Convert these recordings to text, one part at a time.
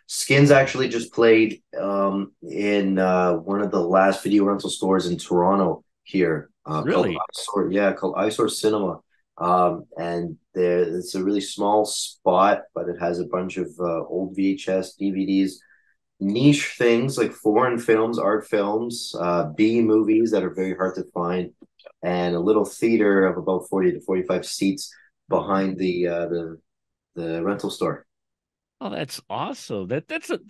Skins actually just played in one of the last video rental stores in Toronto here, called Really? Eyesore. Yeah, called Eyesore Cinema. And there it's a really small spot, but it has a bunch of old VHS, DVDs, niche things like foreign films, art films, B movies that are very hard to find, and a little theater of about 40 to 45 seats behind the rental store. Oh, that's awesome.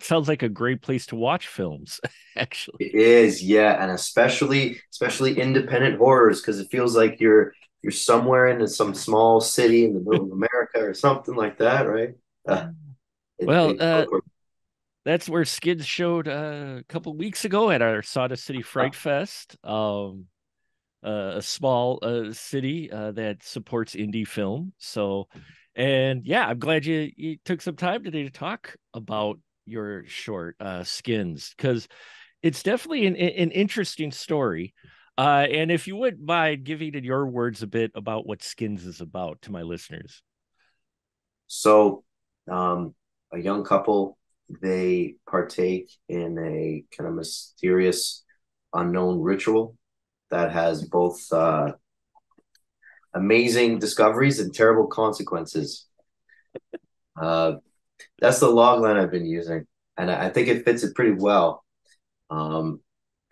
Sounds like a great place to watch films, actually. It is, yeah, and especially independent horrors because it feels like you're somewhere in some small city in the middle of America or something like that, right? Uh, Well, it's so cool. that's where Skids showed a couple weeks ago at our Sawdust City Fright Fest. A small city that supports indie film. So, and yeah, I'm glad you took some time today to talk about your short Skins, because it's definitely an interesting story. And if you wouldn't mind giving in your words a bit about what Skins is about to my listeners. So, um, a young couple, they partake in a kind of mysterious, unknown ritual that has both amazing discoveries and terrible consequences. Uh, that's the log line I've been using, and I think it fits it pretty well. Um,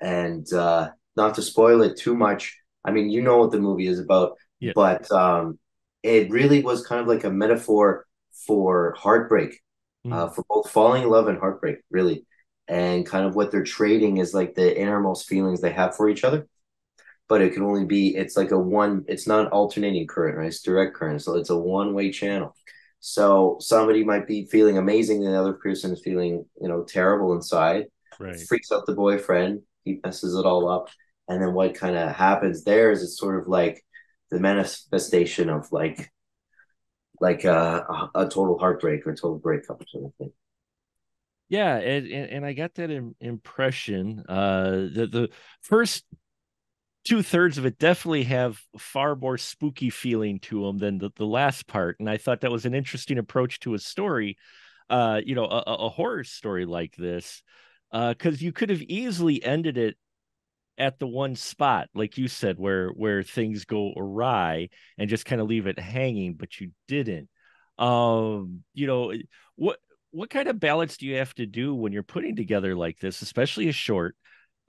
and not to spoil it too much, I mean, you know what the movie is about, Yeah. but it really was kind of like a metaphor for heartbreak, Mm. for both falling in love and heartbreak, really. And kind of what they're trading is like the innermost feelings they have for each other. But it can only be, it's like it's not alternating current, right? It's direct current. So it's a one-way channel. So somebody might be feeling amazing, and the other person is feeling, terrible inside. It Right. freaks out the boyfriend. He messes it all up. And then what kind of happens there is it's sort of like the manifestation of like a total heartbreak or total breakup or something. Yeah, and I got that impression. The first two-thirds of it definitely have far more spooky feeling to them than the last part, and I thought that was an interesting approach to a story. A horror story like this, because you could have easily ended it at the one spot, like you said, where things go awry and just kind of leave it hanging, but you didn't. You know, what what kind of balance do you have to do when you're putting together like this, especially a short,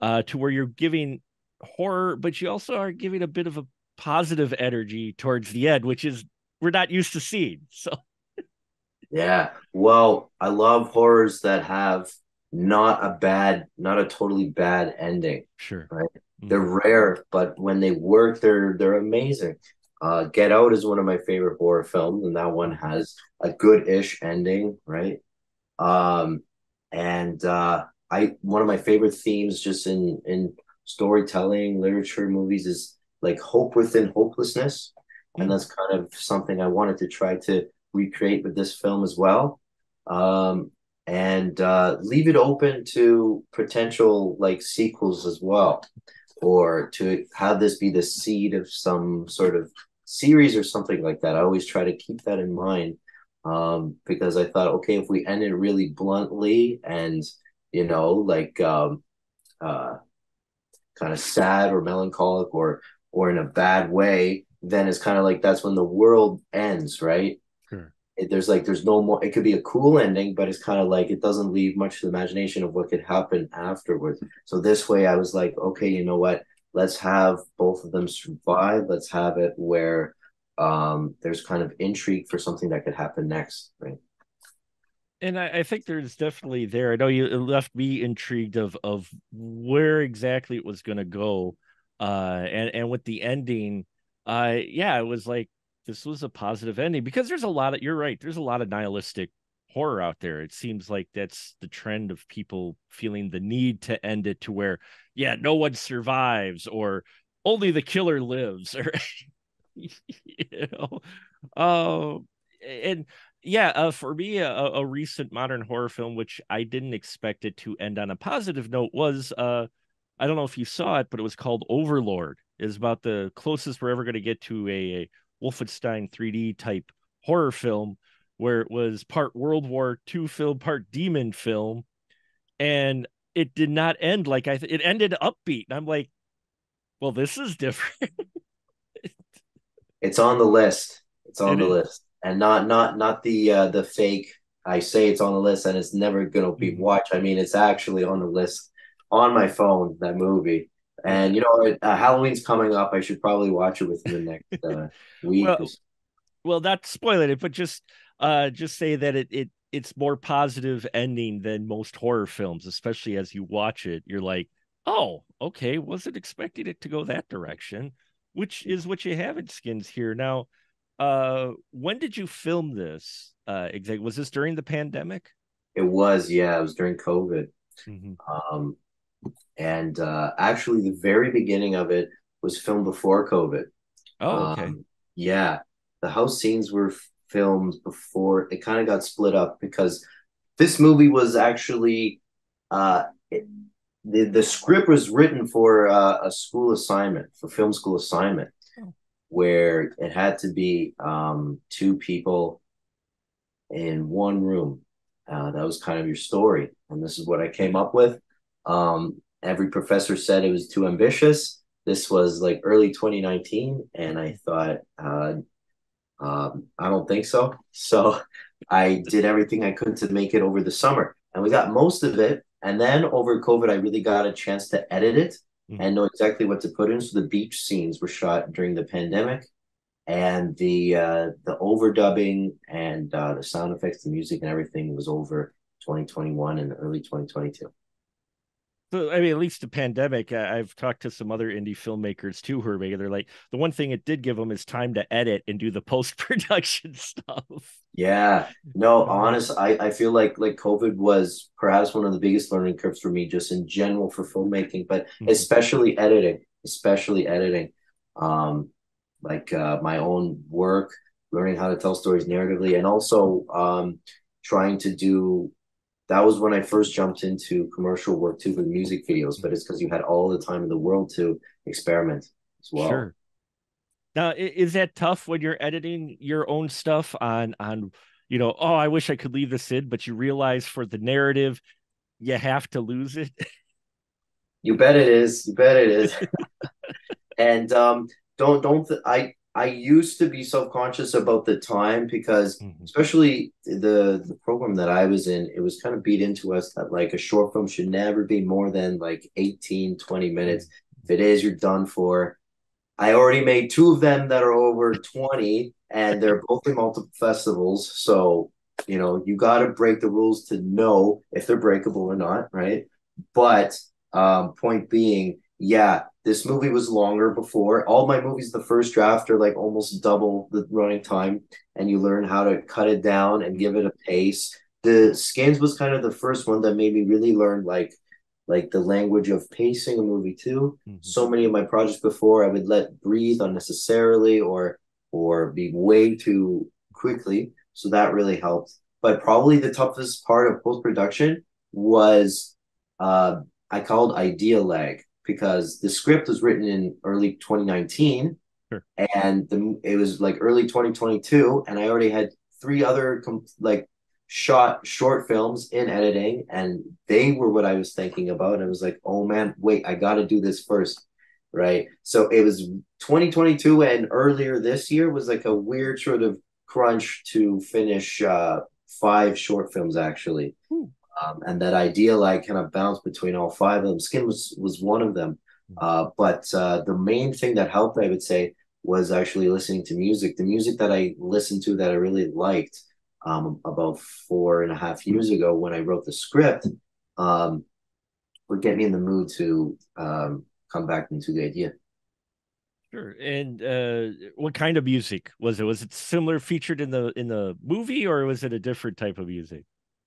to where you're giving horror, but you also are giving a bit of a positive energy towards the end, which is we're not used to seeing. So Yeah. Well, I love horrors that have not a totally bad ending, sure. right? They're Mhm. rare, but when they work, they're amazing. Get Out is one of my favorite horror films, and that one has a good-ish ending, right? Um, and I one of my favorite themes just in storytelling, literature, movies is like hope within hopelessness, and Mm. that's kind of something I wanted to try to recreate with this film as well. Um, and leave it open to potential like sequels as well, or to have this be the seed of some sort of series or something like that. I always try to keep that in mind, because I thought, okay, if we end it really bluntly and like uh, kind of sad or melancholic or in a bad way, then it's kind of like that's when the world ends, right? Sure. There's no more. It could be a cool ending, but it's kind of like it doesn't leave much to the imagination of what could happen afterwards. So this way, I was like, okay, you know what? Let's have both of them survive. Let's have it where there's kind of intrigue for something that could happen next, right? And I think there's definitely there. I know you it left me intrigued of where exactly it was going to go, and with the ending, yeah, it was like this was a positive ending because there's a lot of you're right. There's a lot of nihilistic horror out there. It seems like that's the trend of people feeling the need to end it to where, yeah, no one survives or only the killer lives, or you know, and yeah, for me, a recent modern horror film, which I didn't expect it to end on a positive note, was I don't know if you saw it, but it was called Overlord. It's about the closest we're ever going to get to a Wolfenstein 3D type horror film. where it was part World War II film, part demon film, and it did not end like it ended upbeat. And I'm like, well, this is different. It's on the list. It's on It the is. list, and not the fake. I say it's on the list, and it's never gonna be Mhm. watched. I mean, it's actually on the list on my phone. That movie, Yeah. and Halloween's coming up. I should probably watch it within the next week or Well, so. not spoiling it, but just say that it's more positive ending than most horror films, especially as you watch it. You're like, oh, okay, wasn't expecting it to go that direction, which is what you have in Skins here. Now, when did you film this? Exactly. Was this during the pandemic? It was, yeah, it was during COVID. Hmm. Um, and actually, the very beginning of it was filmed before COVID. Oh, okay. Um, yeah, the house scenes were filmed before it kind of got split up because this movie was actually uh, it, the script was written for a school assignment, for film school assignment, Oh, where it had to be two people in one room. That was kind of your story, and this is what I came up with. Every professor said it was too ambitious. This was like early 2019, and I thought, I don't think so. So I did everything I could to make it over the summer, and we got most of it. And then over COVID, I really got a chance to edit it mhm. and know exactly what to put in. So the beach scenes were shot during the pandemic, and the overdubbing and the sound effects, the music, and everything was over 2021 and early 2022. So I mean, at least the pandemic. I've talked to some other indie filmmakers too who are making. They're like, the one thing it did give them is time to edit and do the post production stuff. Yeah, no, honest, I feel like COVID was perhaps one of the biggest learning curves for me, just in general for filmmaking, but Mhm. especially editing. Um, my own work, learning how to tell stories narratively, and also trying to do that was when I first jumped into commercial work too with music videos, but it's because you had all the time in the world to experiment as well. Sure. Now, is that tough when you're editing your own stuff on oh, I wish I could leave this in, but you realize for the narrative you have to lose it. You bet it is. You bet it is. And don't I used to be self-conscious about the time because Mhm. especially the program that I was in, it was kind of beat into us that like a short film should never be more than like 18, 20 minutes. Mhm. If it is, you're done for. I already made two of them that are over 20 and they're both in multiple festivals. So, you got to break the rules to know if they're breakable or not, right? But point being, yeah, this movie was longer before. All my movies, the first draft are like almost double the running time, and you learn how to cut it down and give it a pace. The Skins was kind of the first one that made me really learn like the language of pacing a movie too. Mhm. So many of my projects before I would let breathe unnecessarily or be way too quickly. So that really helped. But probably the toughest part of post production was uh, I called idea lag because the script was written in early 2019 Sure. and it was like early 2022 and I already had three other like shot short films in editing and they were what I was thinking about. I was like, oh man, wait, I got to do this first, right? So it was 2022 and earlier this year was like a weird sort of crunch to finish five short films actually. Ooh. And that idea like kind of bounced between all five of them. Skin was one of them. But the main thing that helped, I would say, was actually listening to music. The music that I listened to that I really liked about 4.5 years ago when I wrote the script um, would get me in the mood to come back into the idea. Sure. And what kind of music was it? Was it similar featured in the movie, or was it a different type of music?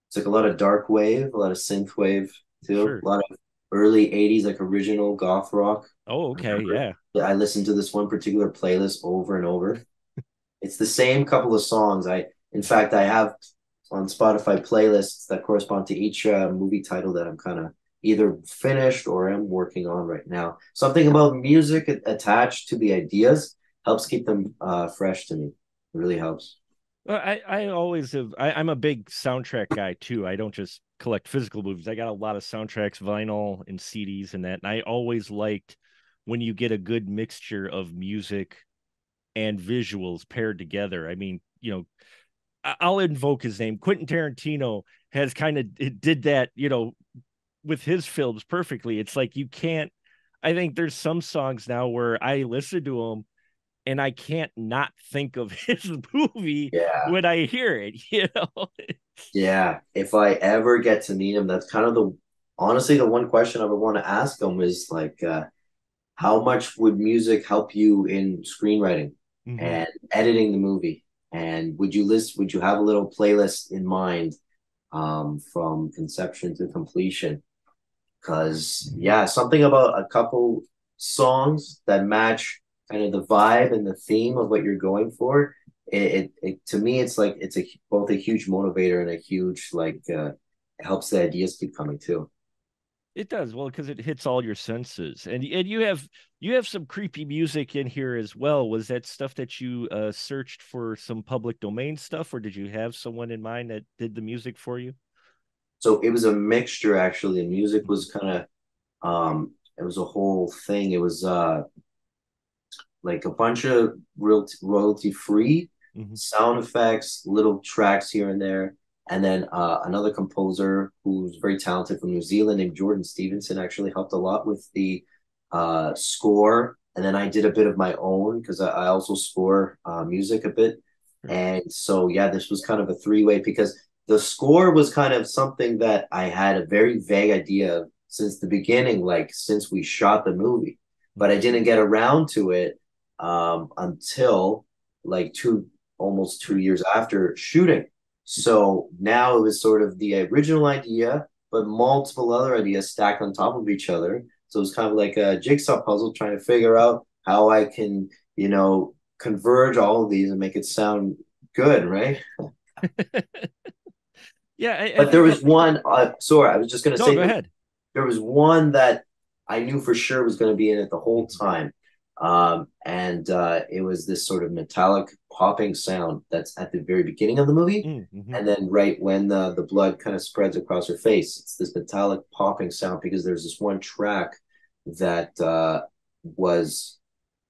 It's like a lot of dark wave, a lot of synth wave too, Sure. a lot of early 80s like original goth rock. Oh, I okay. remember Yeah. I listened to this one particular playlist over and over. It's the same couple of songs. In fact, I have on Spotify playlists that correspond to each movie title that I'm kind of either finished or am working on right now. Something about music attached to the ideas helps keep them fresh to me. It really helps. I always have. I'm a big soundtrack guy too. I don't just collect physical movies. I got a lot of soundtracks, vinyl and CDs and that. And I always liked when you get a good mixture of music and visuals paired together. I mean, I'll invoke his name. Quentin Tarantino has kind of did that, with his films perfectly. It's like you can't. I think there's some songs now where I listen to them and I can't not think of his movie Yeah. when I hear it. Yeah. If I ever get to meet him, that's kind of honestly, the one question I would want to ask him is like, how much would music help you in screenwriting Mm-hmm. and editing the movie? And would you have a little playlist in mind, from conception to completion? Because, yeah, something about a couple songs that match kind of the vibe and the theme of what you're going for. It to me, it's like it's both a huge motivator and a huge like it helps the ideas keep coming too. It does well because it hits all your senses, and you have some creepy music in here as well. Was that stuff that you searched for some public domain stuff, or did you have someone in mind that did the music for you? So it was a mixture actually. The music was kind of it was a whole thing. It was like a bunch of royalty free Mm-hmm. sound effects, little tracks here and there. And then another composer who's very talented from New Zealand named Jordan Stevenson actually helped a lot with the score. And then I did a bit of my own because I also score music a bit. And so, yeah, this was kind of a three-way because the score was kind of something that I had a very vague idea of since the beginning, like since we shot the movie, but I didn't get around to it until like almost 2 years after shooting. So now it was sort of the original idea, but multiple other ideas stacked on top of each other. So it was kind of like a jigsaw puzzle trying to figure out how I can, converge all of these and make it sound good, right? Yeah, I But there think. was one, sorry, I was just going to No, say go ahead. there was one that I knew for sure was going to be in it the whole Mhm. time. And it was this sort of metallic popping sound that's at the very beginning of the movie. Mm-hmm. And then right when the blood kind of spreads across her face, it's this metallic popping sound because there's this one track that was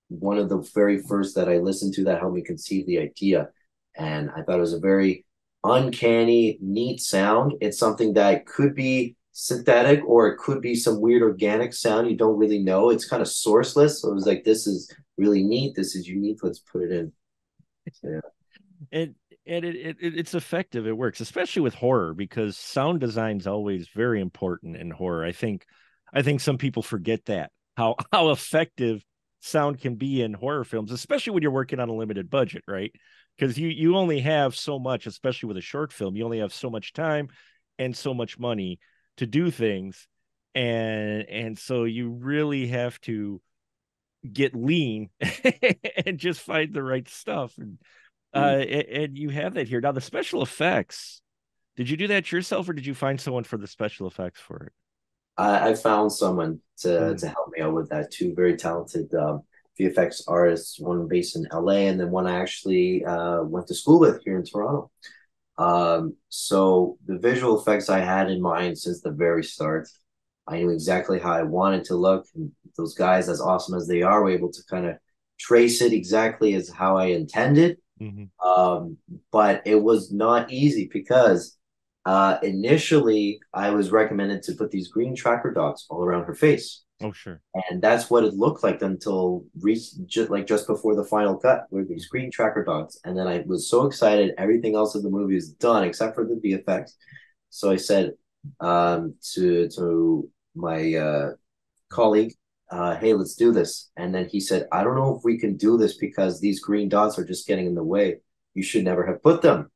one of the very first that I listened to that helped me conceive the idea. And I thought it was a very uncanny, neat sound. It's something that could be synthetic or it could be some weird organic sound. You don't really know. It's kind of sourceless. So it was like, this is really neat. This is unique. Let's put it in. So, yeah. And it's effective. It works, especially with horror, because sound design is always very important in horror. I think some people forget that how effective sound can be in horror films, especially when you're working on a limited budget, right? Because you only have so much, especially with a short film, you only have so much time and so much money to do things, and so you really have to get lean and just find the right stuff. And you have that here now. The special effects. Did you do that yourself, or did you find someone for the special effects for it? I found someone to Mm, to help me out with that. Two very talented VFX artists, one based in LA, and then one I actually went to school with here in Toronto. So the visual effects I had in mind since the very start. I knew exactly how I wanted to look. And those guys, as awesome as they are, were able to kind of trace it exactly as how I intended. mhm. Um, but it was not easy because initially I was recommended to put these green tracker dots all around her face. Oh, sure. And that's what it looked like until just before the final cut, were these Mhm. green tracker dots. And then I was so excited. Everything else of the movie is done except for the VFX. So I said to my colleague, hey, let's do this. And then he said, I don't know if we can do this because these green dots are just getting in the way. You should never have put them.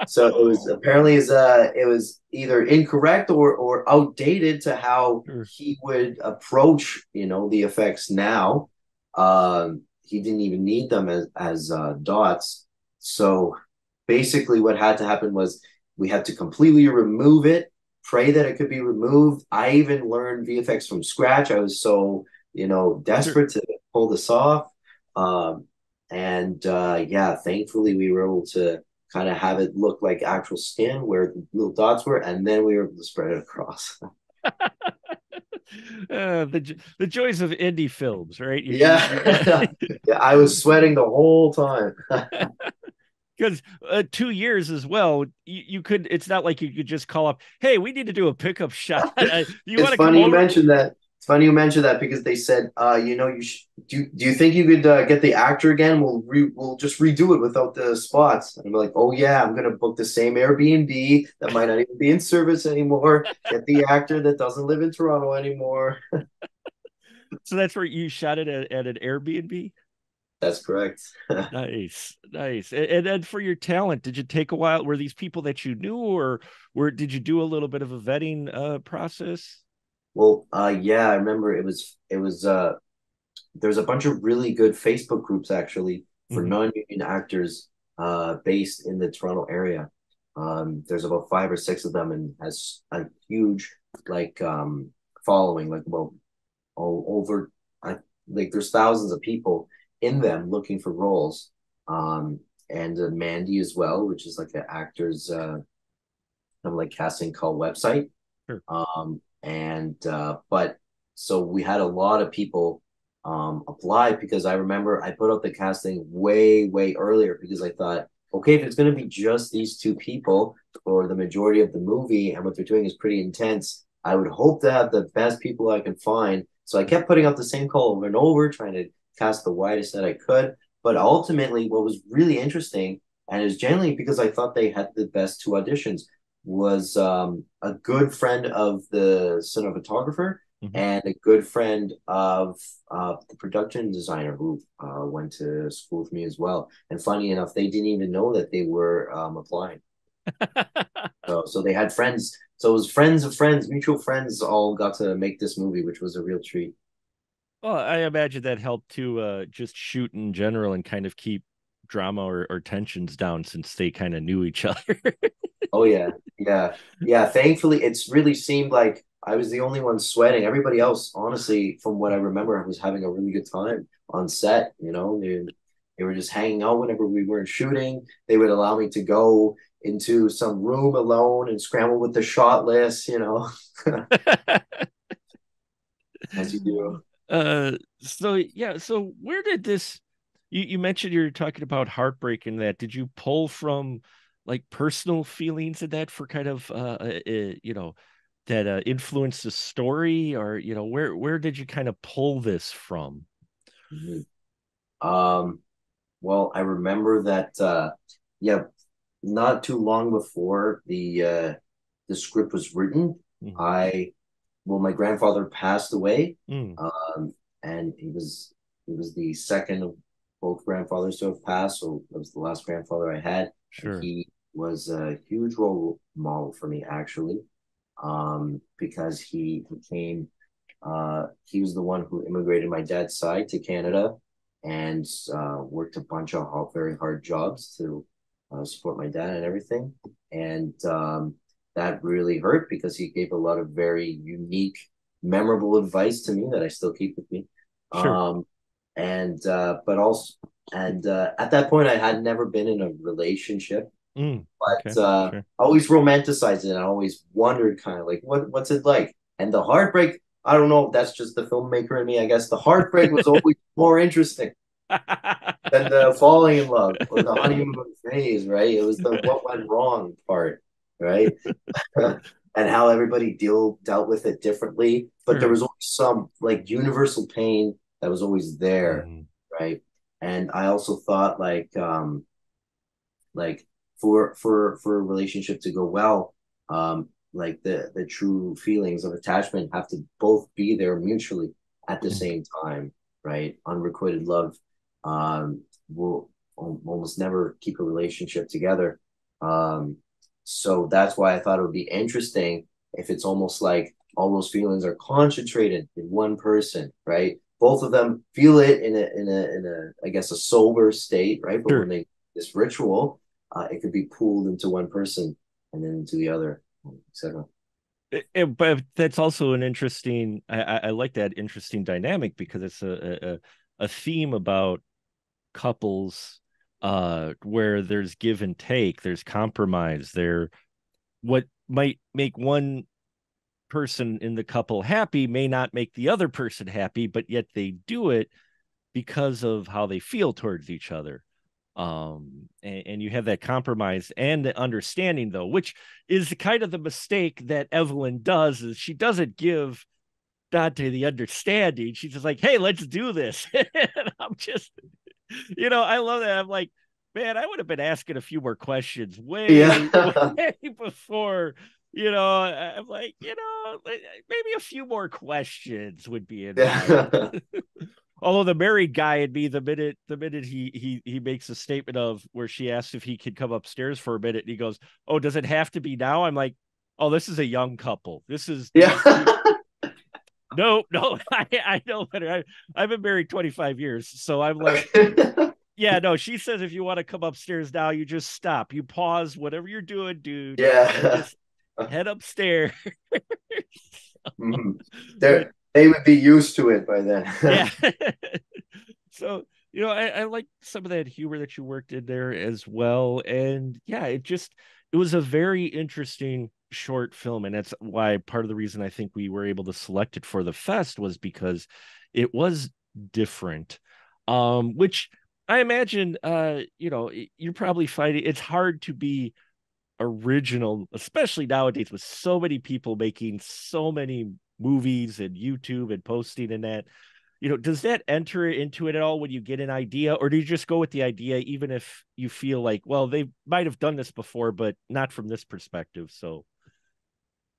So it was Oh, apparently it was either incorrect or outdated to how sure. he would approach, the effects now. He didn't even need them as dots. So basically what had to happen was we had to completely remove it, pray that it could be removed. I even learned VFX from scratch. I was so, Sure. desperate to pull this off. And yeah, thankfully we were able to kind of have it look like actual skin where the little dots were, and then we were able to spread it across. The joys of indie films, right? Yeah. Yeah, I was sweating the whole time. Because 2 years as well, you could. It's not like you could just call up, "Hey, we need to do a pickup shot. You want It's to come funny you over?" mentioned that. It's funny you mentioned that because they said, you do you think you could get the actor again? We'll just redo it without the spots. And I'm like, oh yeah, I'm gonna book the same Airbnb that might not even be in service anymore. Get the actor that doesn't live in Toronto anymore. So that's where you shot it at an Airbnb. That's correct. Nice, nice. And then for your talent, did you take a while? Were these people that you knew, or did you do a little bit of a vetting process? Well, yeah, I remember it was there's a bunch of really good Facebook groups actually for Hmm. non-union actors based in the Toronto area. There's about 5 or 6 of them and has a huge like following, like about all over I like there's thousands of people in them looking for roles. And Mandy as well, which is like an actor's kind of like casting call website. Sure. And but so we had a lot of people apply because I remember I put out the casting way earlier because I thought, okay, if it's going to be just these 2 people for the majority of the movie and what they're doing is pretty intense, I would hope to have the best people I can find. So I kept putting out the same call over and over, trying to cast the widest that I could. But ultimately, what was really interesting, and is generally because I thought they had the best 2 auditions, was a good friend of the cinematographer Hmm. and a good friend of the production designer who went to school with me as well. And funny enough, they didn't even know that they were applying. So they had friends. So it was friends of friends, mutual friends, all got to make this movie, which was a real treat. Well, I imagine that helped to just shoot in general and kind of keep drama or tensions down since they kind of knew each other. Oh yeah, yeah, yeah. Thankfully, it's really seemed like I was the only one sweating. Everybody else, honestly, from what I remember, was having a really good time on set. They were just hanging out whenever we weren't shooting. They would allow me to go into some room alone and scramble with the shot list. As you do. So yeah, so where did this you mentioned you're talking about heartbreak in that. Did you pull from like personal feelings in that for kind of that influenced the story, or where did you kind of pull this from? Mhm. Um, well, I remember that. Yeah, not too long before the script was written, Mm, I well, my grandfather passed away, mm, and he was the second of both grandfathers to have passed, so it was the last grandfather I had, and sure, he was a huge role model for me actually, because he was the one who immigrated my dad's side to Canada and worked a bunch of very hard jobs to support my dad and everything. And that really hurt because he gave a lot of very unique, memorable advice to me that I still keep with me. sure. Um, and but also, and at that point, I had never been in a relationship, but Okay, sure. I always romanticized it. And I always wondered, kind of like, what's it like? And the heartbreak, I don't know if that's just the filmmaker in me. I guess the heartbreak was always more interesting than the falling in love or the honeymoon phase, right? It was the what went wrong part, right? And how everybody dealt with it differently. But there Sure. was always some like universal pain that was always there, Mhm. right? And I also thought like for a relationship to go well, like the true feelings of attachment have to both be there mutually at the Mhm. same time, right? Unrequited love will almost never keep a relationship together. So that's why I thought it would be interesting if it's almost like all those feelings are concentrated in one person, right? Both of them feel it in a I guess a sober state, right? But when Sure. they this ritual, it could be pooled into one person and then into the other, etc. But that's also an interesting. I like that interesting dynamic because it's a theme about couples where there's give and take, there's compromise, there what might make one person in the couple happy may not make the other person happy, but yet they do it because of how they feel towards each other. And you have that compromise and the understanding, though, which is kind of the mistake that Evelyn does, is she doesn't give Dante the understanding. She's just like, hey, let's do this. And I'm just, I love that. I'm like, man, I would have been asking a few more questions way, Yeah. way before. I'm like, maybe a few more questions would be in my. Yeah. Although the married guy in me, the minute he makes a statement of where she asks if he could come upstairs for a minute, and he goes, "Oh, does it have to be now?" I'm like, "Oh, this is a young couple. This is Yeah. no, no, I know better. I've been married 25 years, so I'm like, yeah, no. She says if you want to come upstairs now, you just stop. You pause whatever you're doing, dude, and Yeah. just head upstairs." Mhm. But They would be used to it by then. yeah. So, I like some of that humor that you worked in there as well. And yeah, it was a very interesting short film. And that's why part of the reason I think we were able to select it for the fest was because it was different. Which I imagine, you're probably finding it's hard to be original, especially nowadays with so many people making so many movies and YouTube and posting and that. Does that enter into it at all when you get an idea, or do you just go with the idea, even if you feel like, well, they might have done this before, but not from this perspective? So,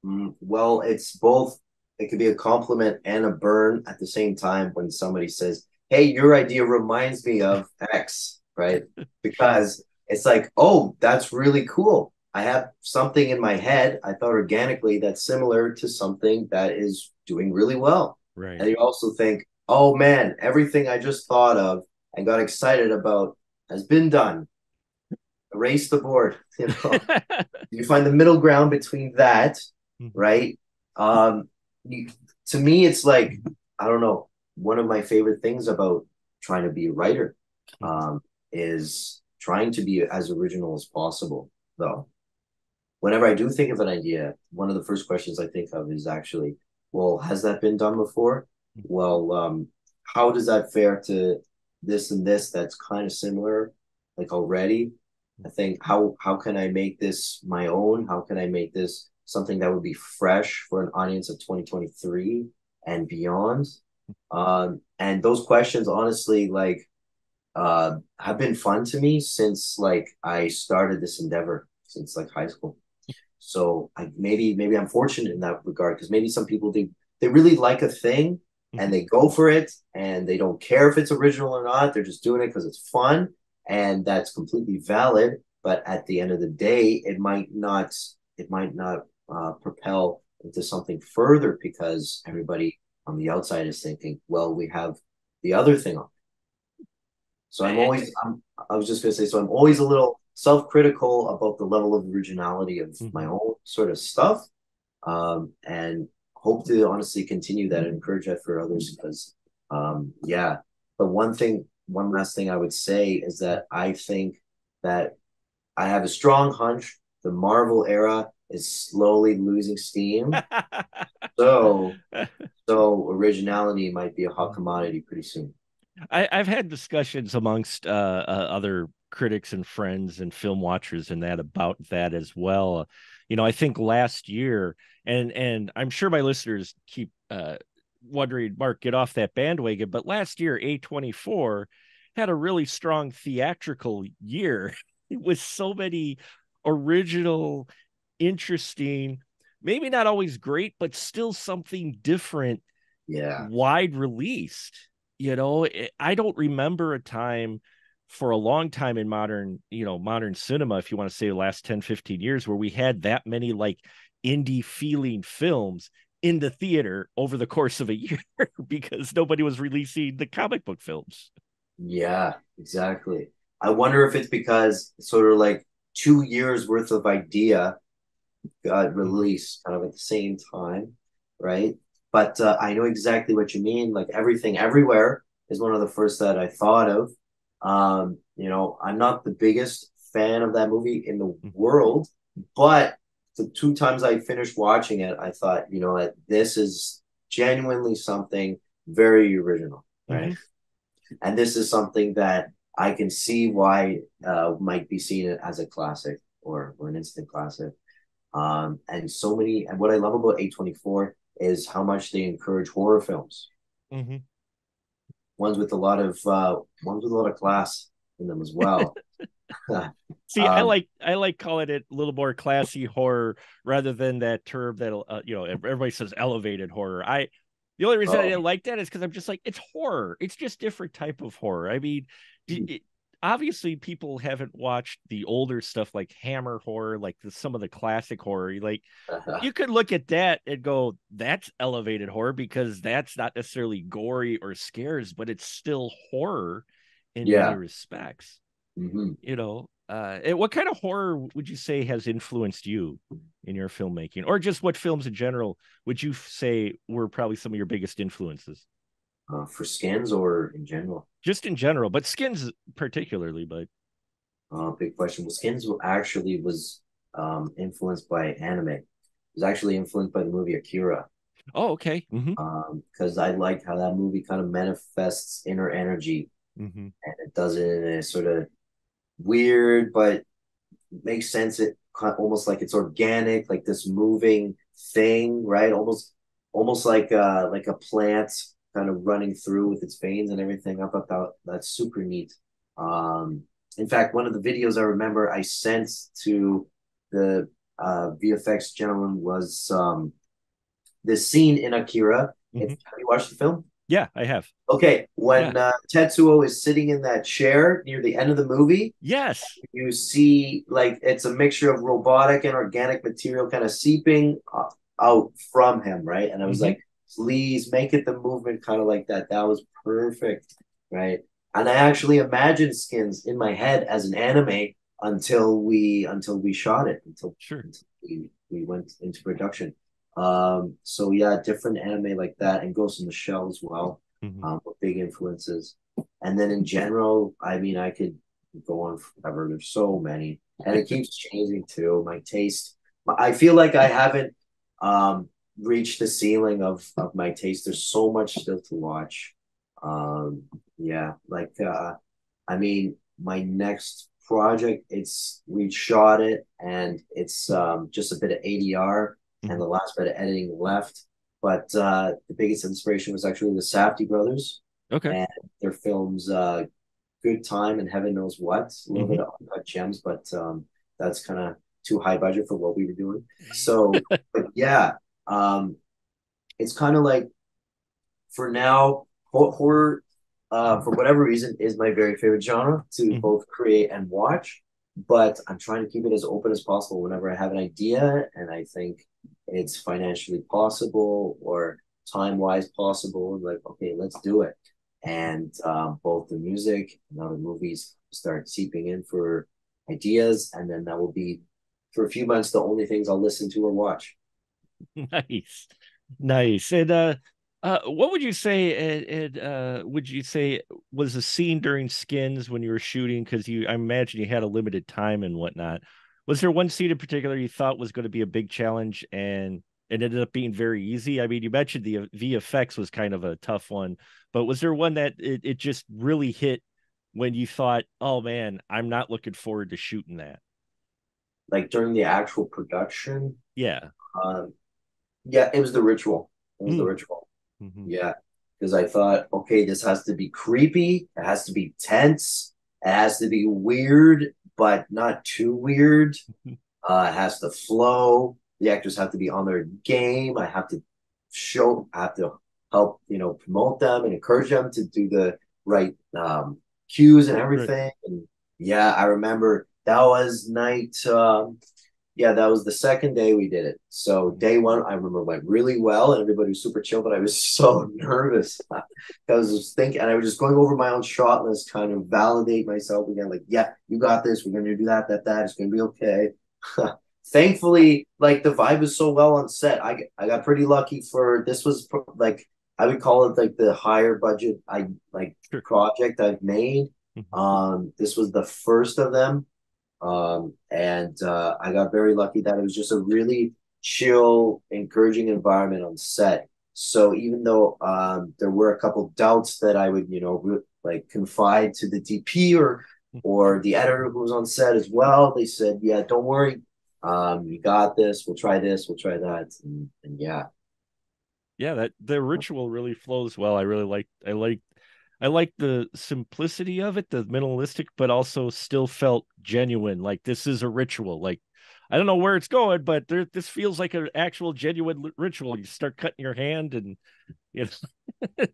Well, it's both. It could be a compliment and a burn at the same time when somebody says, "Hey, your idea reminds me of X," right? Because it's like, "Oh, that's really cool. I have something in my head. I thought organically that's similar to something that is doing really well." right. And you also think, "Oh man, everything I just thought of and got excited about has been done. Erase the board." You find the middle ground between that, right? Um, you, to me, it's like, I don't know. One of my favorite things about trying to be a writer is trying to be as original as possible. Though, whenever I do think of an idea, one of the first questions I think of is actually, well, has that been done before? Well, how does that fare to this and this that's kind of similar, like already? I think how can I make this my own? How can I make this something that would be fresh for an audience of 2023 and beyond? And those questions, honestly, like have been fun to me since like I started this endeavor since like high school. So maybe I'm fortunate in that regard because maybe some people they really like a thing and they go for it and they don't care if it's original or not. They're just doing it because it's fun and that's completely valid. But at the end of the day, it might not propel into something further because everybody on the outside is thinking, well, we have the other thing on. So I was just gonna say, so I'm always a little self-critical about the level of originality of my own sort of stuff, and hope to honestly continue that and encourage that for others because, yeah. But one last thing I would say is that I think that I have a strong hunch the Marvel era is slowly losing steam. So, so originality might be a hot commodity pretty soon. I've had discussions amongst other critics and friends and film watchers and that about that as well. I think last year, and I'm sure my listeners keep wondering, Mark, get off that bandwagon. But last year, A24 had a really strong theatrical year with so many original, interesting, maybe not always great, but still something different, Yeah. wide released. I don't remember a time for a long time in modern cinema, if you want to say the last 10, 15 years, where we had that many like indie feeling films in the theater over the course of a year because nobody was releasing the comic book films. Yeah, exactly. I wonder if it's because sort of like 2 years worth of idea got released kind of at the same time, right? But I know exactly what you mean. Like everything, everywhere is one of the first that I thought of. I'm not the biggest fan of that movie in the Mhm. world, but the two times I finished watching it, I thought, what, this is genuinely something very original, right? Mhm. And this is something that I can see why might be seen as a classic or an instant classic. And so many, and what I love about A24 is how much they encourage horror films, Mhm. ones with a lot of class in them as well. See, um, I like calling it a little more classy horror rather than that term that everybody says elevated horror. I The only reason I oh, didn't like that is because I'm just like, it's horror. It's just different type of horror. I mean, it, obviously people haven't watched the older stuff like Hammer horror, like some of the classic horror. Like you could look at that and go, that's elevated horror because that's not necessarily gory or scares, but it's still horror in many yeah. respects. Hmm. What kind of horror would you say has influenced you in your filmmaking, or just what films in general would you say were probably some of your biggest influences? For skins or in general? Just in general, but Skins particularly. But Big question. Well, skins actually was influenced by anime. It was actually influenced by the movie Akira. oh, okay. Mm-hmm. Because I like how that movie kind of manifests inner energy, Mm-hmm. and it does it in a sort of weird but makes sense. It almost like it's organic, like this moving thing, right? Almost like a plant kind of running through with its veins and everything. I thought that's super neat. Um, in fact, one of the videos I remember I sent to the VFX gentleman was this scene in Akira. If Mm-hmm. Have you watched the film? Yeah, I have. Okay, Yeah. when Tetsuo is sitting in that chair near the end of the movie, Yes. you see like it's a mixture of robotic and organic material kind of seeping out from him, right? And I was Mm-hmm. like, please make it the movement kind of like that. That was perfect, right? And I actually imagined skins in my head as an anime until we shot it Sure. until we went into production. So yeah, different anime like that and Ghost in the Shell as well. Mm-hmm. Were big influences. And then in general, I mean, I could go on forever. There's so many, and it keeps changing too. My taste, I feel like I haven't reached the ceiling of my taste. There's so much still to watch. Um, yeah, like I mean, my next project, we shot it, and it's just a bit of ADR and Mm-hmm. the last bit of editing left. But the biggest inspiration was actually the Safdie brothers Okay. and their films Good Time and Heaven Knows What. A little Mm-hmm. bit of uncut gems, but that's kind of too high budget for what we were doing. So, but yeah, um, it's kind of like for now, horror, for whatever reason, is my very favorite genre to Mm-hmm. both create and watch. But I'm trying to keep it as open as possible whenever I have an idea and I think it's financially possible or time wise possible. Like, okay, let's do it. And both the music and other movies start seeping in for ideas. And then that will be, for a few months, the only things I'll listen to or watch. Nice, nice. And what would you say? Would you say was the scene during Skins when you were shooting? Because I imagine you had a limited time and whatnot. Was there one scene in particular you thought was going to be a big challenge and it ended up being very easy? I mean, you mentioned the VFX was kind of a tough one, but was there one that it just really hit when you thought, oh man, I'm not looking forward to shooting that? Like during the actual production, Yeah. um, yeah, it was the ritual. It was the Mm. ritual. Hmm. Yeah, because I thought, okay, this has to be creepy. It has to be tense. It has to be weird, but not too weird. It has to flow. The actors have to be on their game. I have to help, promote them and encourage them to do the right cues and Right. everything. And yeah, I remember that was night. Yeah, that was the second day we did it. So day one, I remember went really well, and everybody was super chill. But I was so nervous. I was just thinking, and I was just going over my own shot list, kind of validate myself again. Like, yeah, you got this. We're gonna do that, that. It's gonna be okay. Thankfully, like the vibe was so well on set. I got pretty lucky for this was like I would call it like the higher budget I like Sure. project I've made. This was the first of them. And I got very lucky that it was just a really chill, encouraging environment on set. So even though there were a couple doubts that I would, like confide to the DP or the editor who was on set as well, they said, "Yeah, don't worry, you got this. We'll try this. We'll try that." And yeah, Yeah, that the ritual really flows well. I like the simplicity of it, the minimalistic, but also still felt genuine. Like this is a ritual. Like I don't know where it's going, but this feels like an actual genuine ritual. You start cutting your hand, and you know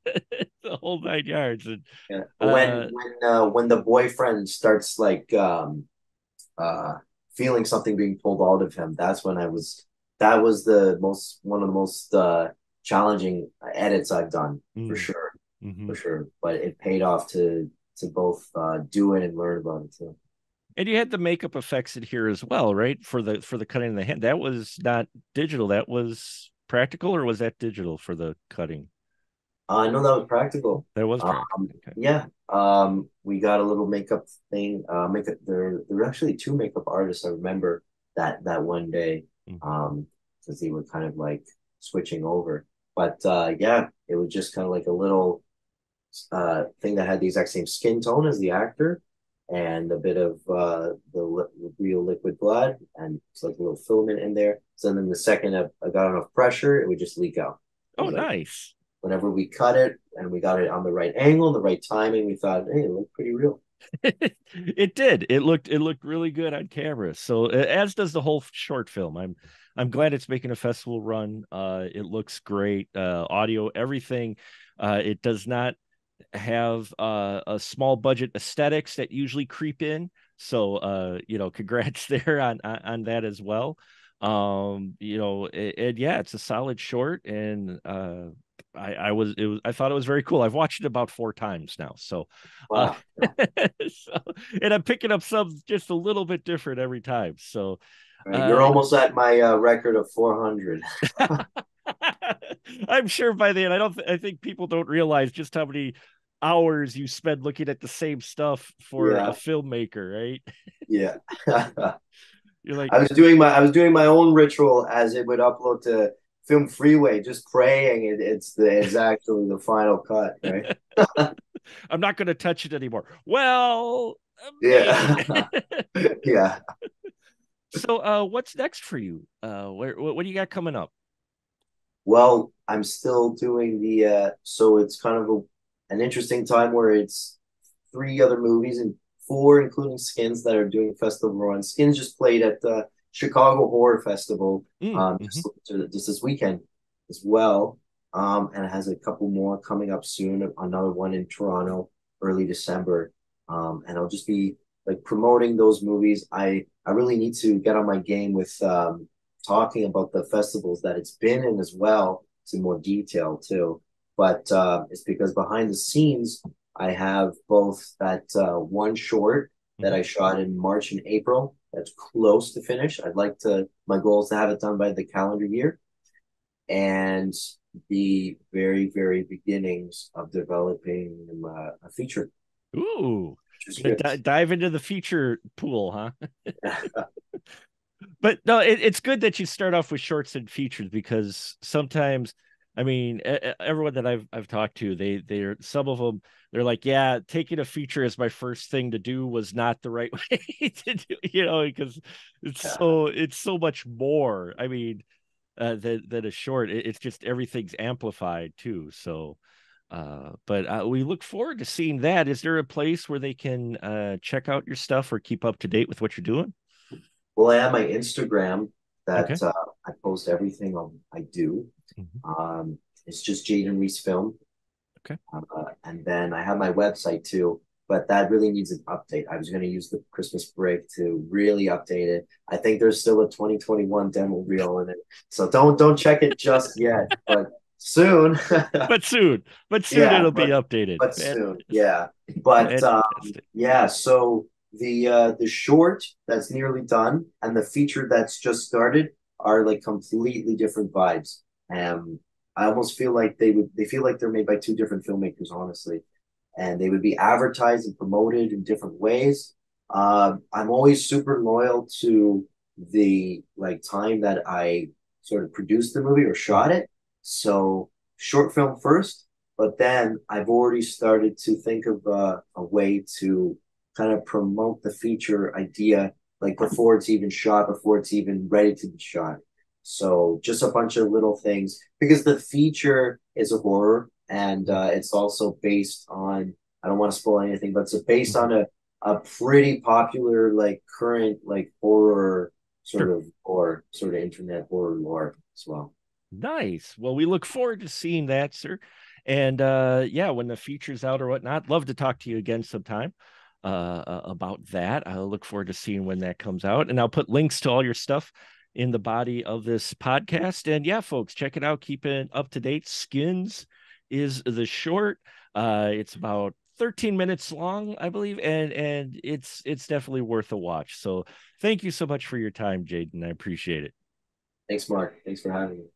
the whole 9 yards. And yeah. uh, When the boyfriend starts like uh feeling something being pulled out of him, that was the most one of the most challenging edits I've done for mm, sure. For mhm. sure. But it paid off to both do it and learn about it too. And you had the makeup effects in here as well, right? For the cutting of the hand. That was not digital. That was practical, or was that digital for the cutting? I know that was practical. That was practical. Okay. Yeah. We got a little makeup thing. Makeup. There were actually two makeup artists. I remember that one day. Mhm. Because they were kind of like switching over. But yeah, it was just kind of like a little thing that had the exact same skin tone as the actor and a bit of real liquid blood and it's like a little filament in there. So then the second I got enough pressure, it would just leak out. It Oh, was like nice. whenever we cut it and we got it on the right angle, the right timing, we thought, hey, it looked pretty real. It did. It looked really good on camera. So as does the whole short film. I'm glad it's making a festival run. It looks great. Audio, everything. It does not have a small budget aesthetics that usually creep in. So congrats there on that as well. And yeah, it's a solid short, and I thought it was very cool. I've watched it about 4 times now. So uh Wow. Yeah. so, and I'm picking up some just a little bit different every time. So Right. You're uh almost at my record of 400. I'm sure by then I think people don't realize just how many hours you spend looking at the same stuff for a Yeah. filmmaker, right? Yeah. You're like, I was doing my own ritual as it would upload to Film Freeway, just praying it's actually the final cut, right? I'm not going to touch it anymore. Well, maybe. Yeah. Yeah. So, what's next for you? What do you got coming up? Well, I'm still doing the so it's kind of an interesting time where it's three other movies and four, including Skins, that are doing festival run. Skins just played at the Chicago Horror Festival Mm-hmm. just this weekend as well. And it has a couple more coming up soon. Another one in Toronto, early December. And I'll just be like promoting those movies. I really need to get on my game with talking about the festivals that it's been in as well to more detail too. But it's because behind the scenes, I have both that one short that Mm-hmm. I shot in March and April that's close to finish. My goal is to have it done by the calendar year. And the very, very beginnings of developing a Ooh, feature gonna script. dive into the feature pool, huh? But no, it's good that you start off with shorts and features because sometimes, I mean, everyone that I've talked to, they're some of them, they're like, yeah, taking a feature as my first thing to do was not the right way to do, because it's so much more. I mean, than a short. It's just everything's amplified too. So. But we look forward to seeing that. Is there a place where they can check out your stuff or keep up to date with what you're doing? Well, I have my Instagram Okay. that I post everything I do. Mhm. It's just Jaiden Reese Film. Okay. And then I have my website too, but that really needs an update. I was going to use the Christmas break to really update it. I think there's still a 2021 demo reel in it, so don't check it just yet, but soon. But soon, but soon Yeah, it'll be updated. but soon, yeah. But Fantastic. yeah, so the short that's nearly done and the feature that's just started are like completely different vibes. Um, I almost feel like they feel like they're made by two different filmmakers, honestly. and they would be advertised and promoted in different ways. I'm always super loyal to the like time that I sort of produced the movie or shot it. So short film first, but then I've already started to think of a way to kind of promote the feature idea like before it's even shot, before it's even ready to be shot. So just a bunch of little things because the feature is a horror and it's also based on, I don't want to spoil anything, but it's based on a pretty popular like current like horror sort Sure. of or sort of internet horror lore as well. Nice. Well, we look forward to seeing that, sir. And yeah, when the feature's out or whatnot, love to talk to you again sometime about that. I look forward to seeing when that comes out. And I'll put links to all your stuff in the body of this podcast. And yeah, folks, check it out. Keep it up to date. Skins is the short. It's about 13 minutes long, I believe, and it's definitely worth a watch. So thank you so much for your time, Jaiden. I appreciate it. Thanks, Mark. Thanks for having me.